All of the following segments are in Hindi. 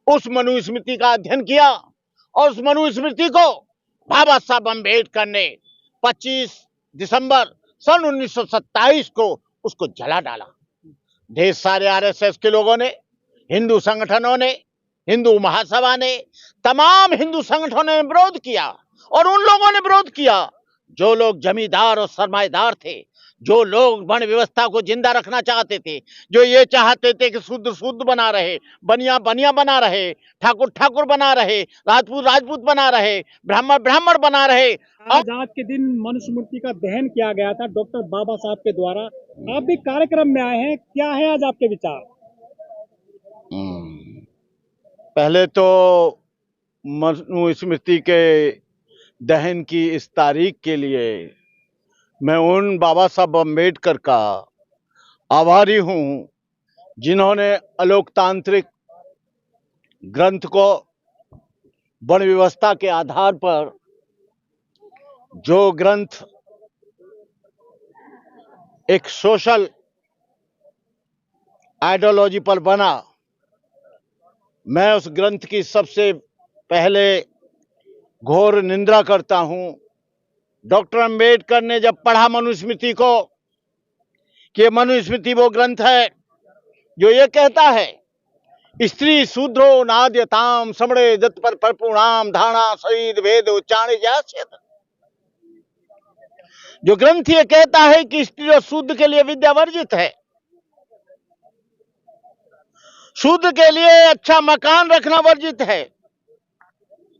उस मनुस्मृति का अध्ययन किया और उस मनुस्मृति को बाबा साहब अम्बेडकर ने 25 दिसंबर सन 1927 को उसको जला डाला। ढेर सारे आरएसएस के लोगों ने, हिंदू संगठनों ने, हिंदू महासभा ने, तमाम हिंदू संगठनों ने विरोध किया और उन लोगों ने विरोध किया जो लोग जमींदार और सरमाएदार थे, जो लोग वर्ण व्यवस्था को जिंदा रखना चाहते थे, जो ये चाहते थे कि शुद्ध शुद्ध बना रहे, बनिया बनिया बना रहे, ठाकुर ठाकुर बना रहे, राजपूत राजपूत बना रहे, ब्राह्मण ब्राह्मण बना रहे। आज के दिन मनुस्मृति का दहन किया गया था डॉक्टर बाबा साहब के द्वारा। आप भी कार्यक्रम में आए हैं, क्या है आज आपके विचार? पहले तो मनुस्मृति के दहन की इस तारीख के लिए मैं उन बाबा साहब अम्बेडकर का आभारी हूं जिन्होंने अलोकतांत्रिक ग्रंथ को वर्ण व्यवस्था के आधार पर, जो ग्रंथ एक सोशल आइडियोलॉजी पर बना, मैं उस ग्रंथ की सबसे पहले घोर निंदा करता हूं। डॉक्टर अंबेडकर ने जब पढ़ा मनुस्मृति को कि मनुस्मृति वो ग्रंथ है जो ये कहता है स्त्री शूद्रो नाद्यताम समणे जत पर परिपूर्णाम धारणा शरीर वेद उच्चारण जास्यत। जो ग्रंथ ये कहता है कि स्त्री और शूद्र के लिए विद्या वर्जित है, शूद्र के लिए अच्छा मकान रखना वर्जित है,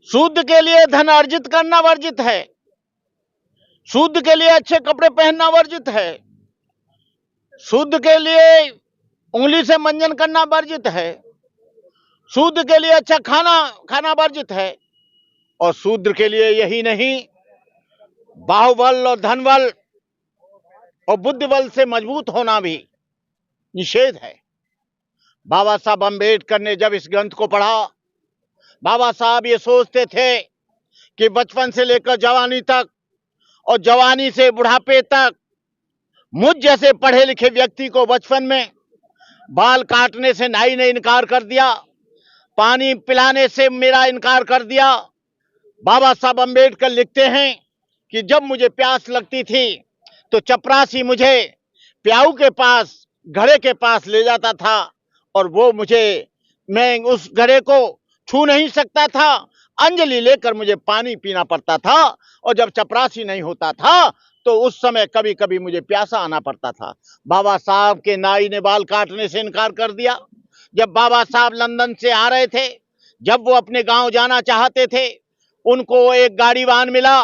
शूद्र के लिए धन अर्जित करना वर्जित है, शूद्र के लिए अच्छे कपड़े पहनना वर्जित है, शूद्र के लिए उंगली से मंजन करना वर्जित है, शूद्र के लिए अच्छा खाना खाना वर्जित है, और शूद्र के लिए यही नहीं, बाहुबल और धनबल और बुद्धिबल से मजबूत होना भी निषेध है। बाबा साहब अम्बेडकर ने जब इस ग्रंथ को पढ़ा, बाबा साहब ये सोचते थे कि बचपन से लेकर जवानी तक और जवानी से बुढ़ापे तक मुझ जैसे पढ़े लिखे व्यक्ति को बचपन में बाल काटने से नाई ने इनकार कर दिया, पानी पिलाने से मेरा इनकार कर दिया। बाबा साहब अम्बेडकर लिखते हैं कि जब मुझे प्यास लगती थी तो चपरासी मुझे प्याऊ के पास, घड़े के पास ले जाता था और वो मैं उस घड़े को छू नहीं सकता था, अंजलि लेकर मुझे पानी पीना पड़ता था, और जब चपरासी नहीं होता था तो उस समय कभी कभी मुझे प्यासा आना पड़ता था। बाबा साहब के नाई ने बाल काटने से इनकार कर दिया। जब बाबा साहब लंदन से आ रहे थे, जब वो अपने गांव जाना चाहते थे, उनको एक गाड़ी वाहन मिला,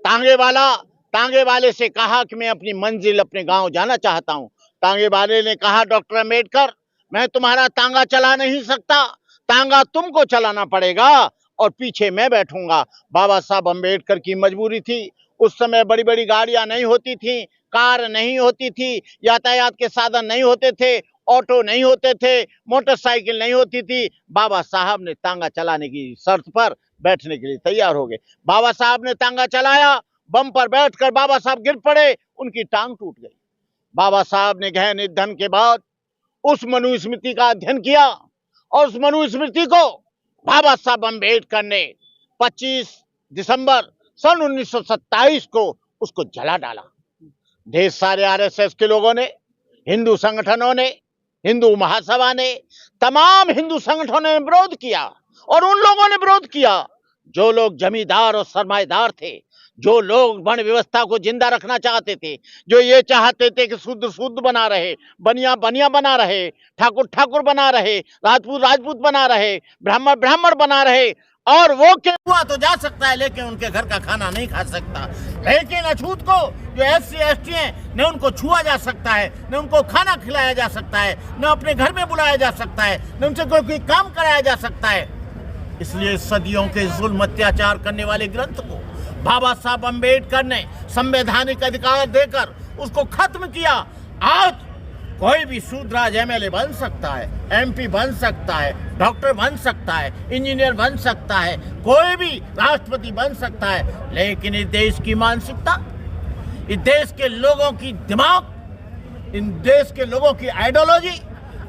तांगे वाले से कहा कि मैं अपनी मंजिल अपने गांव जाना चाहता हूं। तांगे वाले ने कहा, डॉक्टर अम्बेडकर, मैं तुम्हारा तांगा चला नहीं सकता, तांगा तुमको चलाना पड़ेगा और पीछे मैं बैठूंगा। बाबा साहब अम्बेडकर की मजबूरी थी। उस समय बड़ी बड़ी गाड़ियां नहीं होती थी, कार नहीं होती थी, यातायात के साधन नहीं होते थे, ऑटो नहीं होते थे, मोटरसाइकिल नहीं होती थी। बाबा साहब ने तांगा चलाने की शर्त पर बैठने के लिए तैयार हो गए। बाबा साहब ने तांगा चलाया, बम पर बैठकर बाबा साहब गिर पड़े, उनकी टांग टूट गई। बाबा साहब ने गहन अध्ययन के बाद उस मनुस्मृति का अध्ययन किया और उस मनुस्मृति को बाबा साहब अम्बेडकर ने 25 दिसंबर सन 1927 को उसको जला डाला। ढेर सारे आरएसएस के लोगों ने, हिंदू संगठनों ने, हिंदू महासभा ने, तमाम हिंदू संगठनों ने विरोध किया और उन लोगों ने विरोध किया जो लोग जमींदार और सरमाएदार थे, जो लोग वर्ण व्यवस्था को जिंदा रखना चाहते थे, जो ये चाहते थे कि शुद्ध शुद्ध बना रहे, बनिया बनिया बना रहे, ठाकुर ठाकुर बना रहे, राजपूत राजपूत बना रहे, ब्राह्मण ब्राह्मण बना रहे। और वो क्या हुआ तो जा सकता है, लेकिन उनके घर का खाना नहीं खा सकता। लेकिन अछूत को, जो SC ST हैं, न उनको छुआ जा सकता है, न उनको खाना खिलाया जा सकता है, न अपने घर में बुलाया जा सकता है, न उनसे कोई काम कराया जा सकता है। इसलिए सदियों के जुल्म अत्याचार करने वाले ग्रंथ को बाबा साहब अम्बेडकर ने संवैधानिक अधिकार देकर उसको खत्म किया। आज कोई भी शूद्राज MLA बन सकता है, MP बन सकता है, डॉक्टर बन सकता है, इंजीनियर बन सकता है, कोई भी राष्ट्रपति बन सकता है, लेकिन इस देश की मानसिकता, इस देश के लोगों की दिमाग, इन देश के लोगों की आइडियोलॉजी,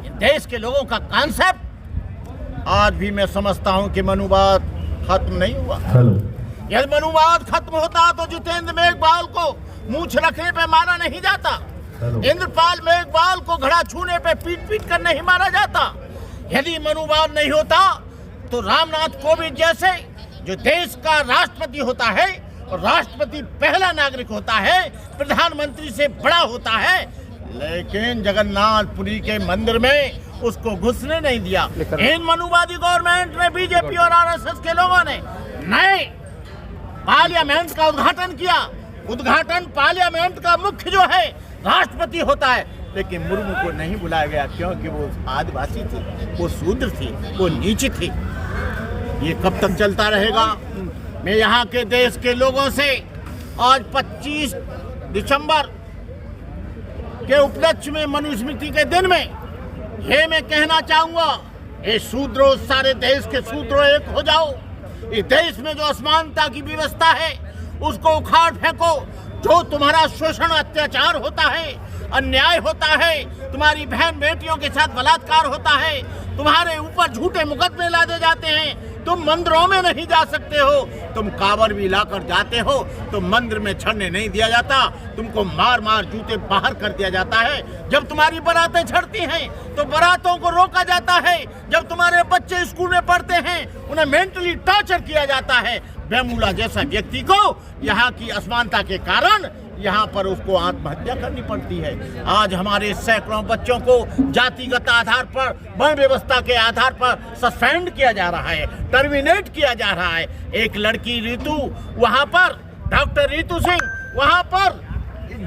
इन देश के लोगों का कॉन्सेप्ट आज भी मैं समझता हूं कि मनुवाद खत्म नहीं हुआ। यदि मनुवाद खत्म होता तो जितेंद्र मेघवाल को मूंछ रखने पे मारा नहीं जाता, इंद्रपाल मेघवाल को घड़ा छूने पे पीट पीट कर नहीं मारा जाता। यदि मनुवाद नहीं होता तो रामनाथ कोविंद जैसे जो देश का राष्ट्रपति होता है, और राष्ट्रपति पहला नागरिक होता है, प्रधानमंत्री से बड़ा होता है, लेकिन जगन्नाथपुरी के मंदिर में उसको घुसने नहीं दिया। इन मनुवादी गवर्नमेंट ने, बीजेपी और आरएसएस के लोगों ने नए पार्लियामेंट का उद्घाटन किया। उद्घाटन पार्लियामेंट का मुख्य जो है राष्ट्रपति होता है, लेकिन मुर्मू को नहीं बुलाया गया क्योंकि वो आदिवासी थी, वो शूद्र थी, वो नीच थी। ये कब तक चलता रहेगा? मैं यहाँ के देश के लोगों से आज 25 दिसंबर के उपलक्ष्य में, मनुस्मृति के दिन में, ये मैं कहना चाहूंगा, ये शूद्रों, सारे देश के शूद्रों एक हो जाओ। इस देश में जो असमानता की व्यवस्था है उसको उखाड़ फेंको। जो तुम्हारा शोषण, अत्याचार होता है, अन्याय होता है, तुम्हारी बहन बेटियों के साथ बलात्कार होता है, तुम्हारे ऊपर झूठे मुकदमे लादे जाते हैं, तुम मंदिरों में नहीं जा सकते हो, तुम कांवर भी लाकर जाते हो तो मंदिर में चढ़ने नहीं दिया जाता, तुमको मार मार जूते बाहर कर दिया जाता है। जब तुम्हारी बारातें चढ़ती हैं तो बारातों को रोका जाता है। जब तुम्हारे बच्चे स्कूल में पढ़ते हैं उन्हें मेंटली टॉर्चर किया जाता है। बेमूला जैसा व्यक्ति को यहाँ की असमानता के कारण यहाँ पर उसको आत्महत्या करनी पड़ती है। आज हमारे सैकड़ों बच्चों को जातिगत आधार पर, वर्ण व्यवस्था के आधार पर सस्पेंड किया जा रहा है, टर्मिनेट किया जा रहा है। एक लड़की ऋतु, वहाँ पर डॉक्टर ऋतु सिंह वहाँ पर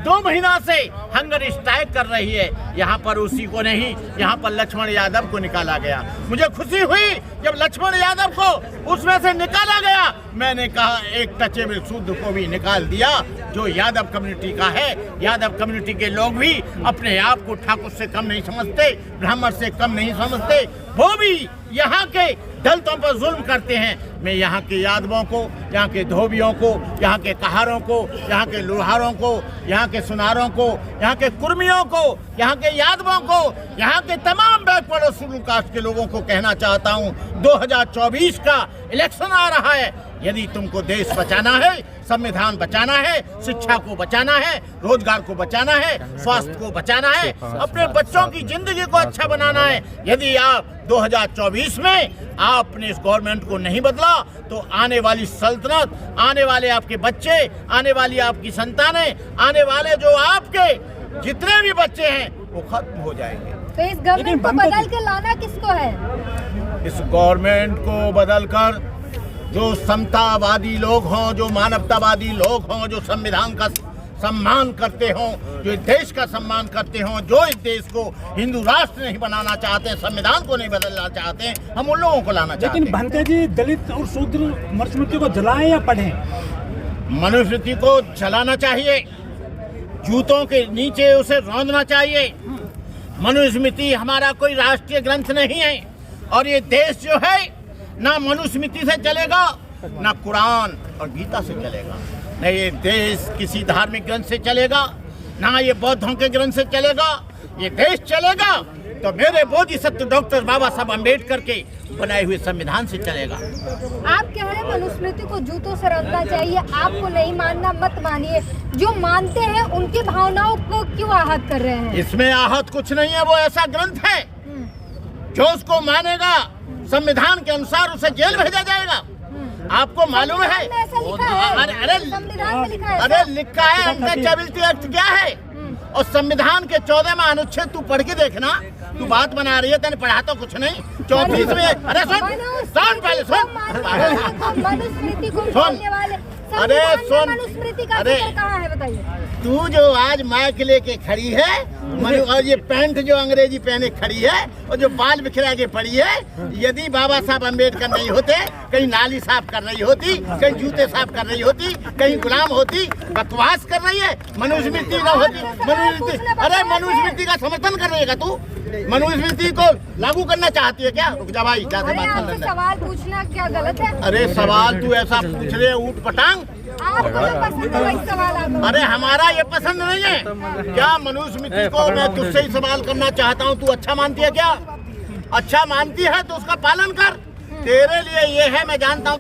2 महीना से हंगर स्ट्राइक कर रही है। यहाँ पर उसी को नहीं, यहाँ पर लक्ष्मण यादव को निकाला गया। मुझे खुशी हुई जब लक्ष्मण यादव को उसमें से निकाला गया। मैंने कहा एक टचेबल शूद्र को भी निकाल दिया जो यादव कम्युनिटी का है। यादव कम्युनिटी के लोग भी अपने आप को ठाकुर से कम नहीं समझते, ब्राह्मण से कम नहीं समझते, वो भी यहाँ के दलितों पर जुल्म करते हैं। मैं यहाँ के यादवों को, यहाँ के धोबियों को, यहाँ के कहारों को, यहाँ के लोहारों को, यहाँ के सुनारों को, यहाँ के कुर्मियों को, यहाँ के यादवों को, यहाँ के तमाम बैकवर्ड और शेड्यूल कास्ट के लोगों को कहना चाहता हूँ, 2024 का इलेक्शन आ रहा है। यदि तुमको देश बचाना है, संविधान बचाना है, शिक्षा को बचाना है, रोजगार को बचाना है, स्वास्थ्य को बचाना है, अपने बच्चों की जिंदगी को अच्छा बनाना है, यदि आप 2024 में आपने इस गवर्नमेंट को नहीं बदला तो आने वाली सल्तनत, आने वाले आपके बच्चे, आने वाली आपकी संतानें, आने वाले जो आपके जितने भी बच्चे हैं वो खत्म हो जाएंगे। तो इस गवर्नमेंट को बदल के लाना किसको है? इस गवर्नमेंट को बदलकर जो समतावादी लोग हों, जो मानवतावादी लोग हों, जो संविधान का सम्मान करते हों, जो इस देश का सम्मान करते हों, जो इस देश को हिंदू राष्ट्र नहीं बनाना चाहते, संविधान को नहीं बदलना चाहते, हम उन लोगों को लाना चाहते हैं। लेकिन भंते जी, दलित और शूद्र मनुस्मृति को जलाएं या पढ़ें? मनुस्मृति को जलाना चाहिए, जूतों के नीचे उसे रौंदना चाहिए। मनुस्मृति हमारा कोई राष्ट्रीय ग्रंथ नहीं है, और ये देश जो है ना मनुस्मृति से चलेगा, ना कुरान और गीता से चलेगा, न ये देश किसी धार्मिक ग्रंथ से चलेगा, ना ये बौद्धों के ग्रंथ से चलेगा। ये देश चलेगा तो मेरे बोधिसत्व डॉक्टर बाबा साहब अम्बेडकर के बनाए हुए संविधान से चलेगा। आप कह रहे हैं मनुस्मृति को जूतों से रखना चाहिए, आपको नहीं मानना मत मानिए, जो मानते हैं उनकी भावनाओं को क्यों आहत कर रहे हैं? इसमें आहत कुछ नहीं है, वो ऐसा ग्रंथ है जो उसको मानेगा संविधान के अनुसार उसे जेल भेजा जाएगा। आपको मालूम है? अरे लिखा है, अनटचेबिलिटी एक्ट क्या है, और संविधान के 14वां अनुच्छेद तू पढ़ के देखना। तू बात बना रही है, तेने पढ़ा तो कुछ नहीं। 34 में, अरे सुन पहले सुन, अरे सुन, अरे कहाँ है बताइए? तू जो आज माइक लेके खड़ी है, और ये पैंट जो अंग्रेजी पहने खड़ी है, और जो बाल बिखरा के पड़ी है, यदि बाबा साहब अम्बेडकर नहीं होते, कहीं नाली साफ कर रही होती, कहीं जूते साफ कर रही होती, कहीं गुलाम होती, बकवास कर रही है। मनुस्मृति न होती, मनुस्मृति, अरे मनुस्मृति का समर्थन कर रही है तू? मनुस्मृति को लागू करना चाहती है क्या? रुक जा भाई, ज्यादा बात कर लेना। सवाल पूछना क्या गलत है? अरे सवाल तू ऐसा पूछ रहे ऊट पटांग, आपको पसंद है वही सवाल आप? अरे हमारा ये पसंद नहीं है क्या? मनुस्मृति को मैं तुझसे ही सवाल करना चाहता हूँ, तू अच्छा मानती है क्या? अच्छा मानती है तो उसका पालन कर। तेरे लिए ये है, मैं जानता हूँ